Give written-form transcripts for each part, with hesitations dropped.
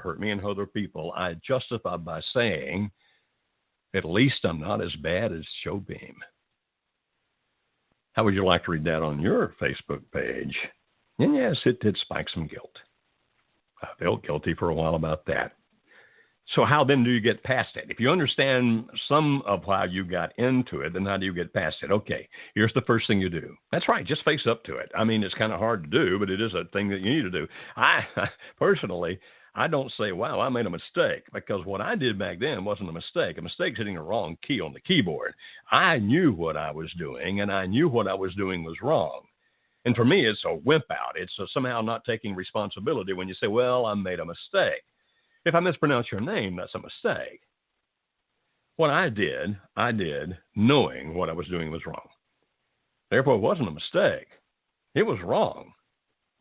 hurt me and other people, I justify by saying, at least I'm not as bad as Showbeam. How would you like to read that on your Facebook page? And yes, it did spike some guilt. I felt guilty for a while about that. So how then do you get past it? If you understand some of how you got into it, then how do you get past it? Okay, here's the first thing you do. That's right, just face up to it. I mean, it's kind of hard to do, but it is a thing that you need to do. Personally, I don't say, wow, I made a mistake, because what I did back then wasn't a mistake. A mistake is hitting the wrong key on the keyboard. I knew what I was doing, and I knew what I was doing was wrong. And for me, it's a wimp out. It's somehow not taking responsibility when you say, well, I made a mistake. If I mispronounce your name, that's a mistake. What I did knowing what I was doing was wrong. Therefore, it wasn't a mistake. It was wrong,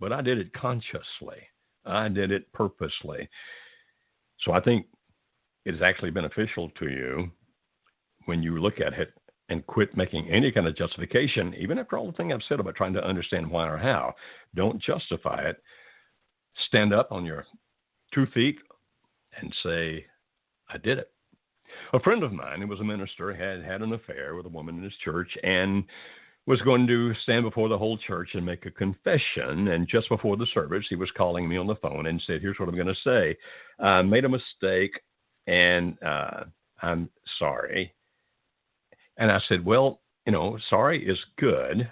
but I did it consciously. I did it purposely. So I think it is actually beneficial to you when you look at it and quit making any kind of justification, even after all the thing I've said about trying to understand why or how. Don't justify it. Stand up on your 2 feet and say, I did it. A friend of mine who was a minister had an affair with a woman in his church and was going to stand before the whole church and make a confession. And just before the service, he was calling me on the phone and said, here's what I'm going to say. I made a mistake, and I'm sorry. And I said, well, sorry is good,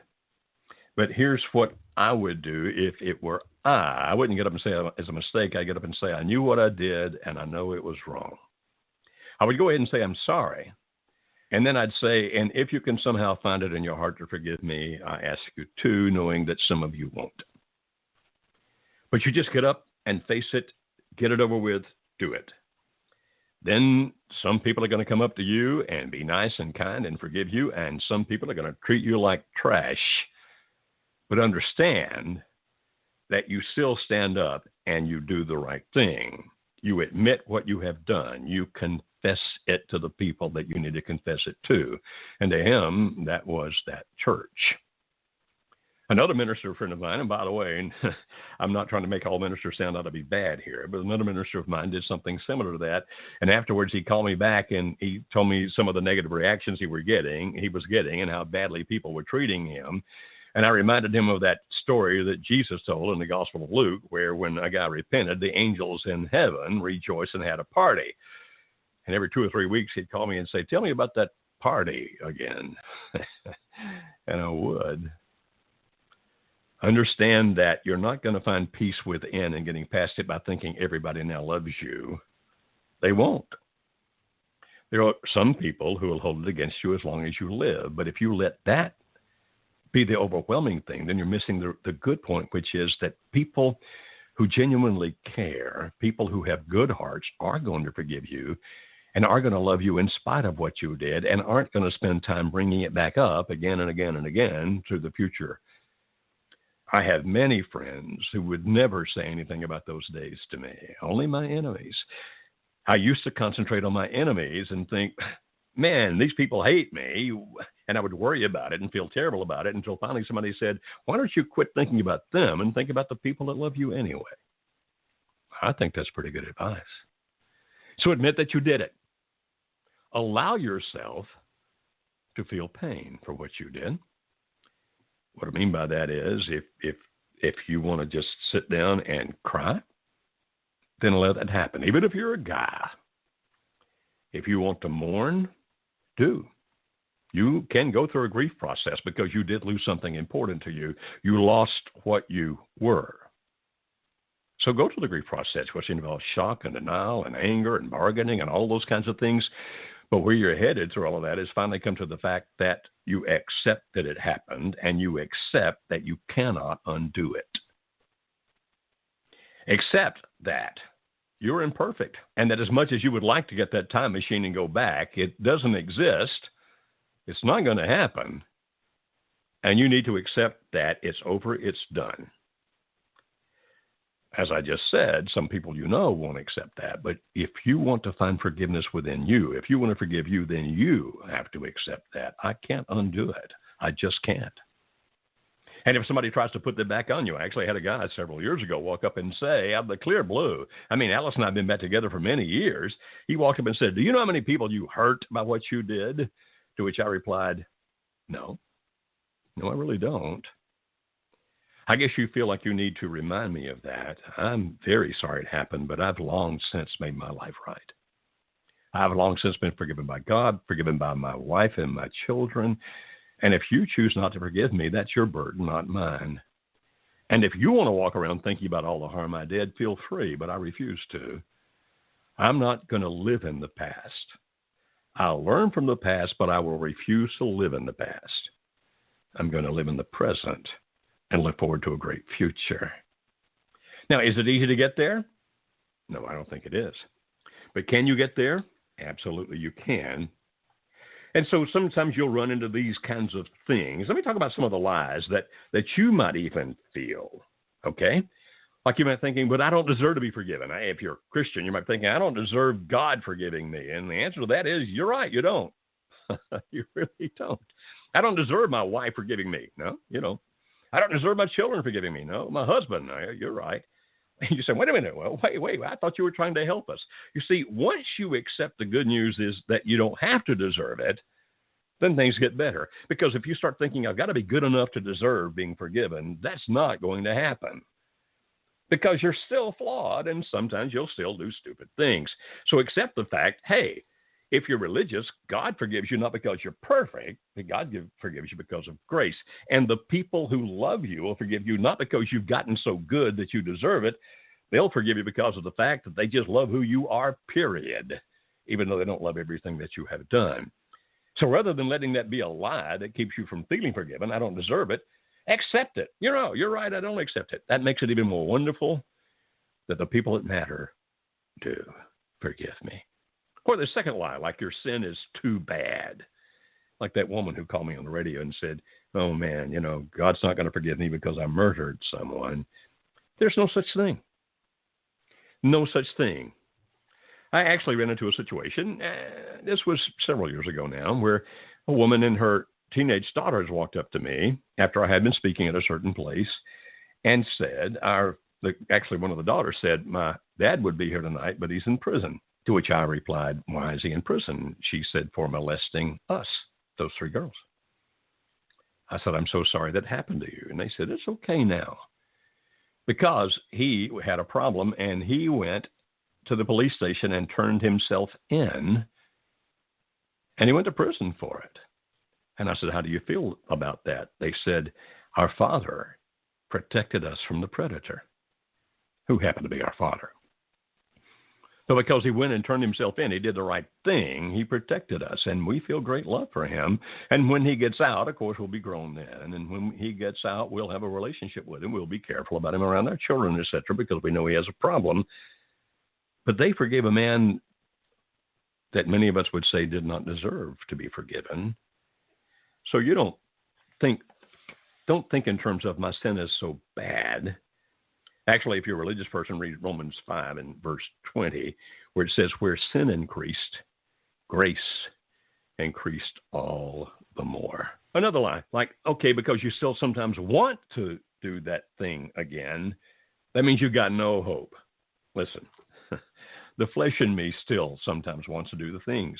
but here's what I would do if it were I wouldn't get up and say it's a mistake. I get up and say, I knew what I did, and I know it was wrong. I would go ahead and say, I'm sorry. And then I'd say, and if you can somehow find it in your heart to forgive me, I ask you to, knowing that some of you won't. But you just get up and face it, get it over with, do it. Then some people are going to come up to you and be nice and kind and forgive you, and some people are going to treat you like trash. But understand that you still stand up and you do the right thing. You admit what you have done. You confess it to the people that you need to confess it to. And to him, that was that church. Another minister friend of mine, and by the way, I'm not trying to make all ministers sound out to be bad here, but another minister of mine did something similar to that. And afterwards, he called me back and he told me some of the negative reactions he was getting, and how badly people were treating him. And I reminded him of that story that Jesus told in the Gospel of Luke, where when a guy repented, the angels in heaven rejoiced and had a party. And every 2 or 3 weeks, he'd call me and say, tell me about that party again. And I would. Understand that you're not going to find peace within and getting past it by thinking everybody now loves you. They won't. There are some people who will hold it against you as long as you live. But if you let that be the overwhelming thing, then you're missing the good point, which is that people who genuinely care, people who have good hearts, are going to forgive you and are going to love you in spite of what you did, and aren't going to spend time bringing it back up again and again and again to the future. I have many friends who would never say anything about those days to me, only my enemies. I used to concentrate on my enemies and think, man, these people hate me. And I would worry about it and feel terrible about it until finally somebody said, why don't you quit thinking about them and think about the people that love you anyway? I think that's pretty good advice. So admit that you did it. Allow yourself to feel pain for what you did. What I mean by that is if you want to just sit down and cry, then let that happen, even if you're a guy. If you want to mourn, do. You can go through a grief process because you did lose something important to you. You lost what you were. So go through the grief process, which involves shock and denial and anger and bargaining and all those kinds of things. But where you're headed through all of that is finally come to the fact that you accept that it happened and you accept that you cannot undo it. Accept that you're imperfect and that as much as you would like to get that time machine and go back, it doesn't exist. It's not going to happen. And you need to accept that it's over, it's done. As I just said, some people won't accept that. But if you want to find forgiveness within you, if you want to forgive you, then you have to accept that. I can't undo it. I just can't. And if somebody tries to put that back on you, I actually had a guy several years ago walk up and say, out of the clear blue, I mean, Alice and I have been back together for many years. He walked up and said, do you know how many people you hurt by what you did? To which I replied, no, I really don't. I guess you feel like you need to remind me of that. I'm very sorry it happened, but I've long since made my life right. I've long since been forgiven by God, forgiven by my wife and my children. And if you choose not to forgive me, that's your burden, not mine. And if you want to walk around thinking about all the harm I did, feel free, but I refuse to. I'm not going to live in the past. I'll learn from the past, but I will refuse to live in the past. I'm going to live in the present and look forward to a great future. Now, is it easy to get there? No, I don't think it is. But can you get there? Absolutely, you can. And so sometimes you'll run into these kinds of things. Let me talk about some of the lies that you might even feel, okay? Like you might be thinking, but I don't deserve to be forgiven. If you're a Christian, you might be thinking, I don't deserve God forgiving me. And the answer to that is, you're right, you don't. You really don't. I don't deserve my wife forgiving me. No, you don't. I don't deserve my children forgiving me. No, my husband. No, you're right. And you say, wait a minute. Well, wait. I thought you were trying to help us. You see, once you accept the good news is that you don't have to deserve it, then things get better. Because if you start thinking, I've got to be good enough to deserve being forgiven, that's not going to happen. Because you're still flawed, and sometimes you'll still do stupid things. So accept the fact, hey, if you're religious, God forgives you not because you're perfect, but God forgives you because of grace. And the people who love you will forgive you not because you've gotten so good that you deserve it. They'll forgive you because of the fact that they just love who you are, period, even though they don't love everything that you have done. So rather than letting that be a lie that keeps you from feeling forgiven, I don't deserve it, accept it. You're right, I don't accept it. That makes it even more wonderful that the people that matter do forgive me. Or the second lie, like your sin is too bad. Like that woman who called me on the radio and said, oh man, God's not going to forgive me because I murdered someone. There's no such thing. No such thing. I actually ran into a situation, this was several years ago now, where a woman and her teenage daughters walked up to me after I had been speaking at a certain place and said, actually one of the daughters said, my dad would be here tonight, but he's in prison. To which I replied, why is he in prison? She said, for molesting us, those three girls. I said, I'm so sorry that happened to you. And they said, it's okay now. Because he had a problem and he went to the police station and turned himself in, and he went to prison for it. And I said, how do you feel about that? They said, our father protected us from the predator, who happened to be our father. So because he went and turned himself in, he did the right thing. He protected us, and we feel great love for him. And when he gets out, of course, we'll be grown then. And when he gets out, we'll have a relationship with him. We'll be careful about him around our children, etc., because we know he has a problem. But they forgave a man that many of us would say did not deserve to be forgiven. So you don't think in terms of my sin is so bad. Actually, if you're a religious person, read Romans 5 and verse 20, where it says, where sin increased, grace increased all the more. Another lie, like, okay, because you still sometimes want to do that thing again, that means you've got no hope. Listen, the flesh in me still sometimes wants to do the things.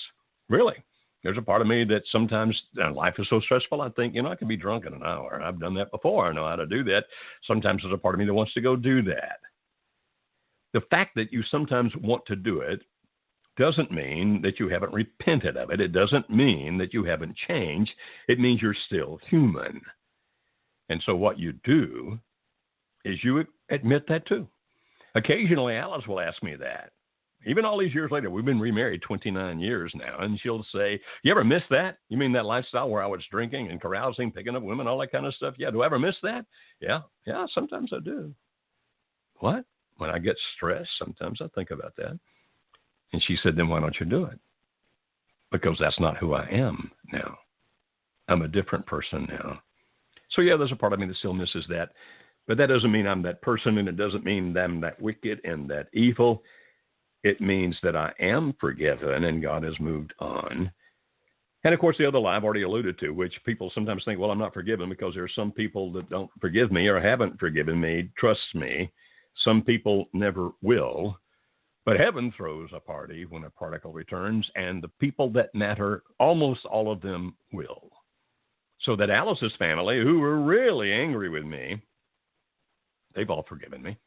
Really. There's a part of me that sometimes life is so stressful, I think, I can be drunk in an hour. I've done that before. I know how to do that. Sometimes there's a part of me that wants to go do that. The fact that you sometimes want to do it doesn't mean that you haven't repented of it. It doesn't mean that you haven't changed. It means you're still human. And so what you do is you admit that too. Occasionally, Alice will ask me that. Even all these years later, we've been remarried 29 years now, and she'll say, you ever miss that? You mean that lifestyle where I was drinking and carousing, picking up women, all that kind of stuff? Yeah, do I ever miss that? Yeah, sometimes I do. What? When I get stressed, sometimes I think about that. And she said, then why don't you do it? Because that's not who I am now. I'm a different person now. So yeah, there's a part of me that still misses that, but that doesn't mean I'm that person, and it doesn't mean that I'm that wicked and that evil. It means that I am forgiven and God has moved on. And, of course, the other lie I've already alluded to, which people sometimes think, well, I'm not forgiven because there are some people that don't forgive me or haven't forgiven me. Trust me, some people never will. But heaven throws a party when a prodigal returns, and the people that matter, almost all of them will. So that Alice's family, who were really angry with me, they've all forgiven me.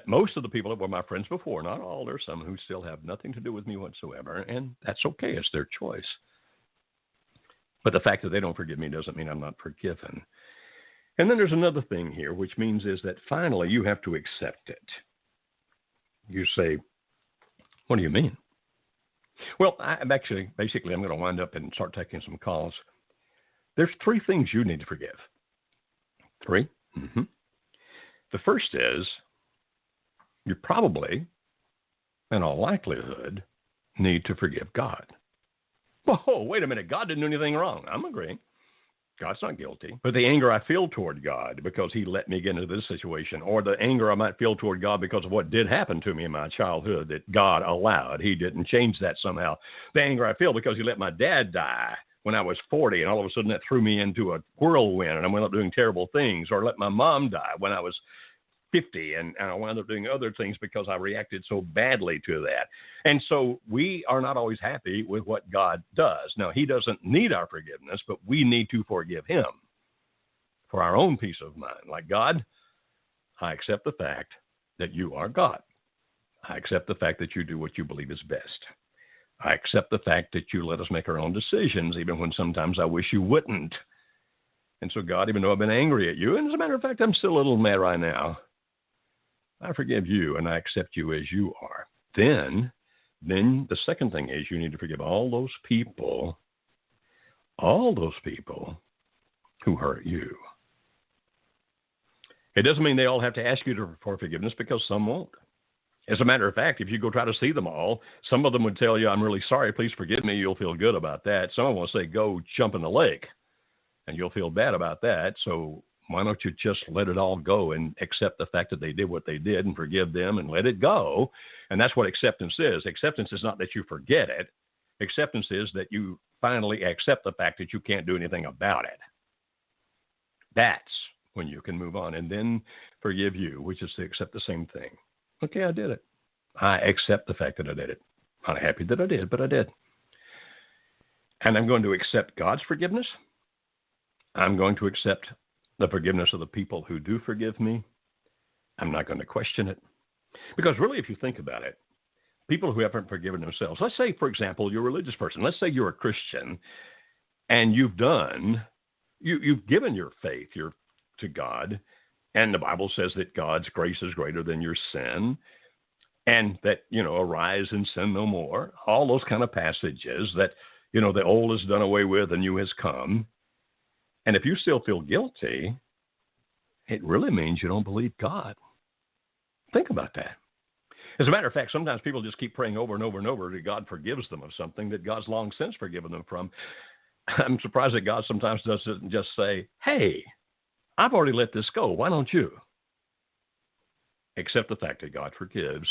Most of the people that were my friends before, not all, there's some who still have nothing to do with me whatsoever, and that's okay. It's their choice. But the fact that they don't forgive me doesn't mean I'm not forgiven. And then there's another thing here, which means is that finally you have to accept it. You say, what do you mean? Well, basically, I'm going to wind up and start taking some calls. There's 3 things you need to forgive. 3? Mm-hmm. The first is, you probably, in all likelihood, need to forgive God. Whoa, wait a minute. God didn't do anything wrong. I'm agreeing. God's not guilty. But the anger I feel toward God because he let me get into this situation, or the anger I might feel toward God because of what did happen to me in my childhood that God allowed. He didn't change that somehow. The anger I feel because he let my dad die when I was 40, and all of a sudden that threw me into a whirlwind, and I wound up doing terrible things, or let my mom die when I was 50, and I wound up doing other things because I reacted so badly to that. And so we are not always happy with what God does. Now, he doesn't need our forgiveness, but we need to forgive him for our own peace of mind. Like, God, I accept the fact that you are God. I accept the fact that you do what you believe is best. I accept the fact that you let us make our own decisions, even when sometimes I wish you wouldn't. And so, God, even though I've been angry at you, and as a matter of fact, I'm still a little mad right now, I forgive you and I accept you as you are. Then the second thing is you need to forgive all those people who hurt you. It doesn't mean they all have to ask you for forgiveness, because some won't. As a matter of fact, if you go try to see them all, some of them would tell you, I'm really sorry, please forgive me. You'll feel good about that. Some of them will say, go jump in the lake, and you'll feel bad about that. So why don't you just let it all go and accept the fact that they did what they did and forgive them and let it go? And that's what acceptance is. Acceptance is not that you forget it. Acceptance is that you finally accept the fact that you can't do anything about it. That's when you can move on. And then forgive you, which is to accept the same thing. Okay, I did it. I accept the fact that I did it. I'm not happy that I did, but I did. And I'm going to accept God's forgiveness. I'm going to accept the forgiveness of the people who do forgive me. I'm not going to question it. Because really, if you think about it, people who haven't forgiven themselves, let's say, for example, you're a religious person. Let's say you're a Christian, and you've given your faith to God, and the Bible says that God's grace is greater than your sin, and that, arise and sin no more. All those kind of passages that, the old is done away with, the new has come. And if you still feel guilty, it really means you don't believe God. Think about that. As a matter of fact, sometimes people just keep praying over and over and over that God forgives them of something that God's long since forgiven them from. I'm surprised that God sometimes doesn't just say, hey, I've already let this go. Why don't you? Accept the fact that God forgives,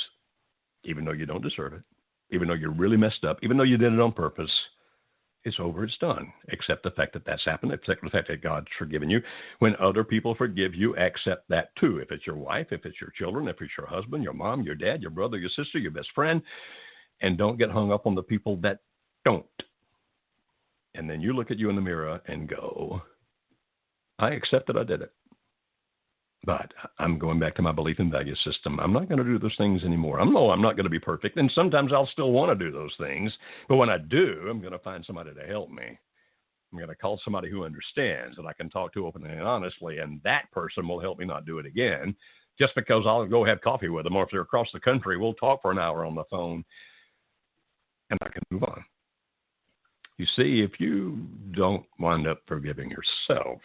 even though you don't deserve it, even though you're really messed up, even though you did it on purpose. It's over, it's done. Accept the fact that that's happened. Accept the fact that God's forgiven you. When other people forgive you, accept that too. If it's your wife, if it's your children, if it's your husband, your mom, your dad, your brother, your sister, your best friend. And don't get hung up on the people that don't. And then you look at you in the mirror and go, I accept that I did it. But I'm going back to my belief and value system. I'm not going to do those things anymore. I'm not going to be perfect. And sometimes I'll still want to do those things. But when I do, I'm going to find somebody to help me. I'm going to call somebody who understands that I can talk to openly and honestly. And that person will help me not do it again. Just because I'll go have coffee with them, or if they're across the country, we'll talk for an hour on the phone and I can move on. You see, if you don't wind up forgiving yourself,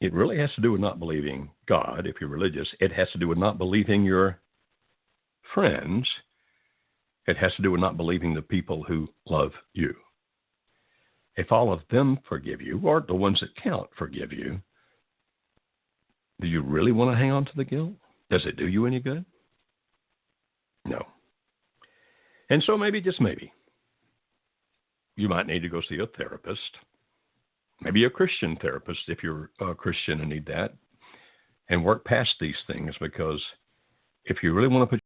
it really has to do with not believing God, if you're religious. It has to do with not believing your friends. It has to do with not believing the people who love you. If all of them forgive you, or the ones that count forgive you, do you really want to hang on to the guilt? Does it do you any good? No. And so maybe, just maybe, you might need to go see a therapist, maybe a Christian therapist if you're a Christian and need that, and work past these things, because if you really want to put